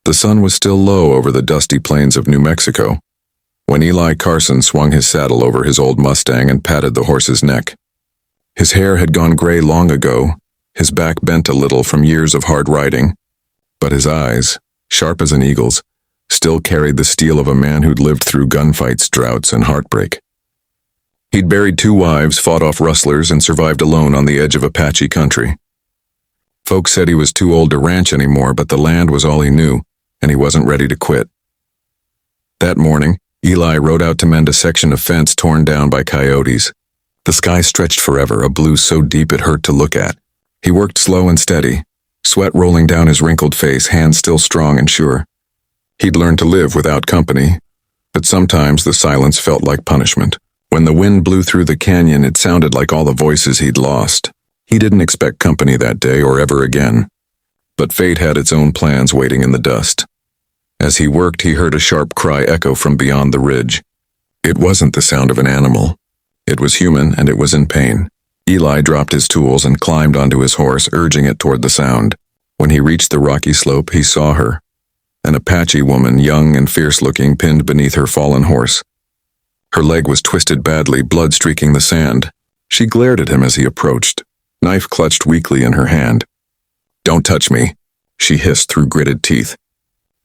The sun was still low over the dusty plains of New Mexico when Eli Carson swung his saddle over his old Mustang and patted the horse's neck. His hair had gone gray long ago, his back bent a little from years of hard riding, but his eyes, sharp as an eagle's, still carried the steel of a man who'd lived through gunfights, droughts, and heartbreak. He'd buried 2 wives, fought off rustlers, and survived alone on the edge of Apache country. Folks said he was too old to ranch anymore, but the land was all he knew, and he wasn't ready to quit. That morning, Eli rode out to mend a section of fence torn down by coyotes. The sky stretched forever, a blue so deep it hurt to look at. He worked slow and steady, sweat rolling down his wrinkled face, hands still strong and sure. He'd learned to live without company, but sometimes the silence felt like punishment. When the wind blew through the canyon, it sounded like all the voices he'd lost. He didn't expect company that day or ever again, but fate had its own plans waiting in the dust. As he worked, he heard a sharp cry echo from beyond the ridge. It wasn't the sound of an animal. It was human, and it was in pain. Eli dropped his tools and climbed onto his horse, urging it toward the sound. When he reached the rocky slope, he saw her, an Apache woman, young and fierce-looking, pinned beneath her fallen horse. Her leg was twisted badly, blood streaking the sand. She glared at him as he approached, knife clutched weakly in her hand. "Don't touch me," she hissed through gritted teeth.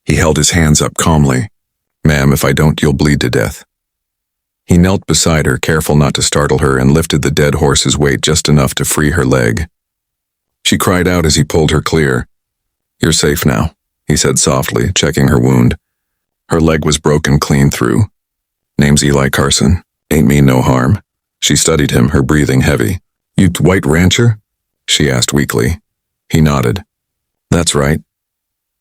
He held his hands up calmly. "Ma'am, if I don't, you'll bleed to death." He knelt beside her, careful not to startle her, and lifted the dead horse's weight just enough to free her leg. She cried out as he pulled her clear. "You're safe now," he said softly, checking her wound. Her leg was broken clean through. "Name's Eli Carson. Ain't mean no harm." She studied him, her breathing heavy. "You white rancher?" she asked weakly. He nodded. "That's right."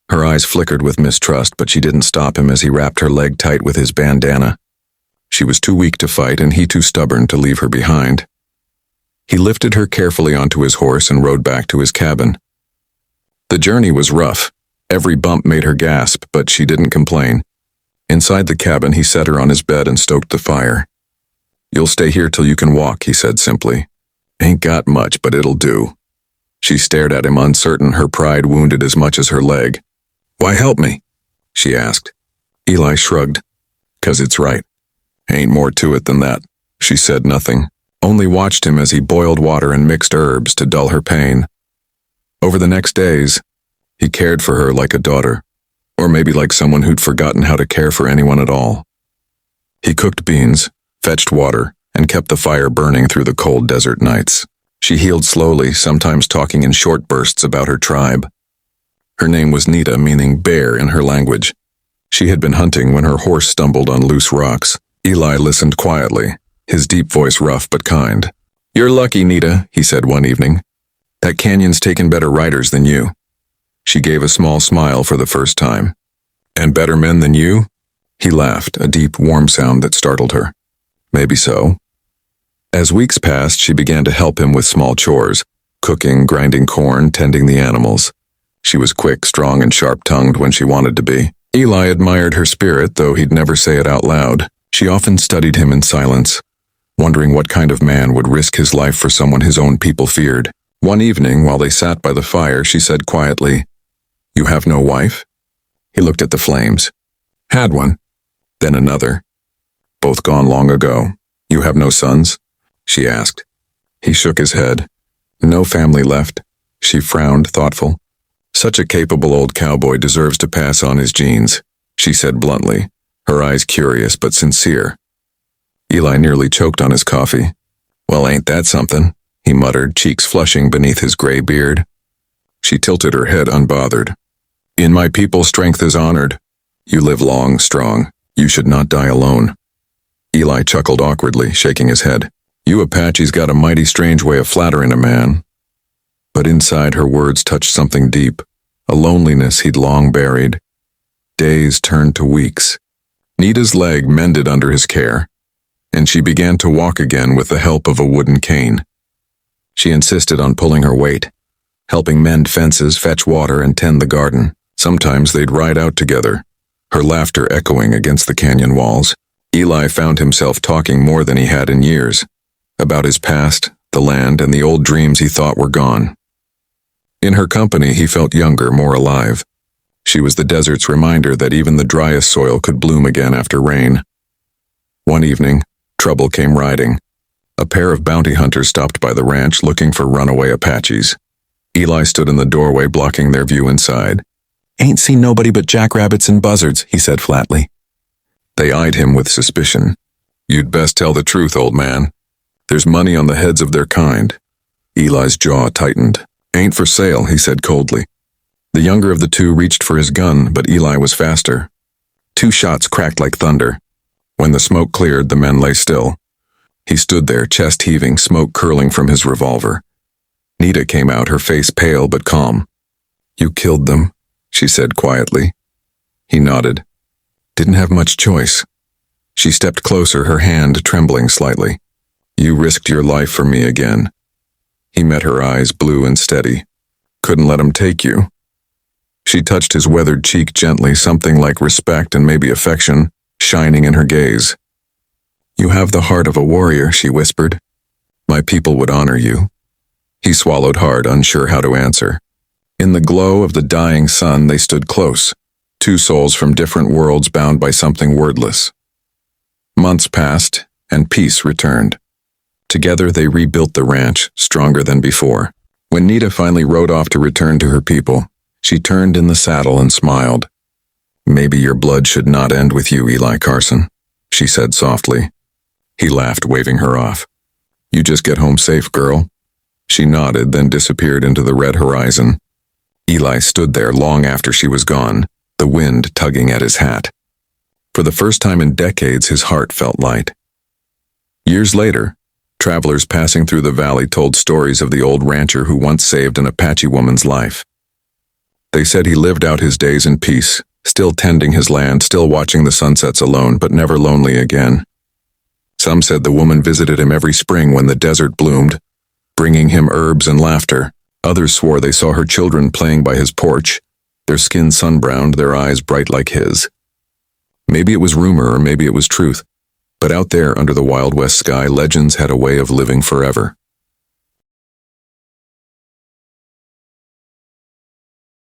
Her eyes flickered with mistrust, but she didn't stop him as he wrapped her leg tight with his bandana. She was too weak to fight, and he too stubborn to leave her behind. He lifted her carefully onto his horse and rode back to his cabin. The journey was rough. Every bump made her gasp, but she didn't complain. Inside the cabin, he set her on his bed and stoked the fire. "You'll stay here till you can walk," he said simply. "Ain't got much, but it'll do." She stared at him, uncertain, her pride wounded as much as her leg. "Why help me?" she asked. Eli shrugged. "'Cause it's right. Ain't more to it than that." She said nothing, only watched him as he boiled water and mixed herbs to dull her pain. Over the next days, he cared for her like a daughter, or maybe like someone who'd forgotten how to care for anyone at all. He cooked beans, fetched water, and kept the fire burning through the cold desert nights. She healed slowly, sometimes talking in short bursts about her tribe. Her name was Nita, meaning bear in her language. She had been hunting when her horse stumbled on loose rocks. Eli listened quietly, his deep voice rough but kind. "You're lucky, Nita," he said one evening. "That canyon's taken better riders than you." She gave a small smile for the first time. "And better men than you?" He laughed, a deep, warm sound that startled her. "Maybe so." As weeks passed, she began to help him with small chores, cooking, grinding corn, tending the animals. She was quick, strong, and sharp-tongued when she wanted to be. Eli admired her spirit, though he'd never say it out loud. She often studied him in silence, wondering what kind of man would risk his life for someone his own people feared. One evening, while they sat by the fire, she said quietly, "You have no wife?" He looked at the flames. "Had one. Then another. Both gone long ago. You have no sons?" she asked. He shook his head. "No family left." She frowned, thoughtful. "Such a capable old cowboy deserves to pass on his genes," she said bluntly, her eyes curious but sincere. Eli nearly choked on his coffee. "Well, ain't that something?" he muttered, cheeks flushing beneath his gray beard. She tilted her head unbothered. "In my people, strength is honored. You live long, strong. You should not die alone." Eli chuckled awkwardly, shaking his head. "You Apaches got a mighty strange way of flattering a man." But inside, her words touched something deep, a loneliness he'd long buried. Days turned to weeks. Nita's leg mended under his care, and she began to walk again with the help of a wooden cane. She insisted on pulling her weight, helping mend fences, fetch water, and tend the garden. Sometimes they'd ride out together, her laughter echoing against the canyon walls. Eli found himself talking more than he had in years, about his past, the land, and the old dreams he thought were gone. In her company, he felt younger, more alive. She was the desert's reminder that even the driest soil could bloom again after rain. One evening, trouble came riding. A pair of bounty hunters stopped by the ranch looking for runaway Apaches. Eli stood in the doorway blocking their view inside. "Ain't seen nobody but jackrabbits and buzzards," he said flatly. They eyed him with suspicion. "You'd best tell the truth, old man. There's money on the heads of their kind." Eli's jaw tightened. "Ain't for sale," he said coldly. The younger of the two reached for his gun, but Eli was faster. 2 shots cracked like thunder. When the smoke cleared, the men lay still. He stood there, chest heaving, smoke curling from his revolver. Nita came out, her face pale but calm. "You killed them," she said quietly. He nodded. "Didn't have much choice." She stepped closer, her hand trembling slightly. "You risked your life for me again." He met her eyes, blue and steady. "Couldn't let 'em take you." She touched his weathered cheek gently, something like respect and maybe affection shining in her gaze. "You have the heart of a warrior," she whispered. "My people would honor you." He swallowed hard, unsure how to answer. In the glow of the dying sun, they stood close, 2 souls from different worlds bound by something wordless. Months passed, and peace returned. Together they rebuilt the ranch, stronger than before. When Nita finally rode off to return to her people, she turned in the saddle and smiled. "Maybe your blood should not end with you, Eli Carson," she said softly. He laughed, waving her off. "You just get home safe, girl." She nodded, then disappeared into the red horizon. Eli stood there long after she was gone, the wind tugging at his hat. For the first time in decades, his heart felt light. Years later, travelers passing through the valley told stories of the old rancher who once saved an Apache woman's life. They said he lived out his days in peace, still tending his land, still watching the sunsets alone, but never lonely again. Some said the woman visited him every spring when the desert bloomed, bringing him herbs and laughter. Others swore they saw her children playing by his porch, their skin sun-browned, their eyes bright like his. Maybe it was rumor or maybe it was truth, but out there under the Wild West sky, legends had a way of living forever.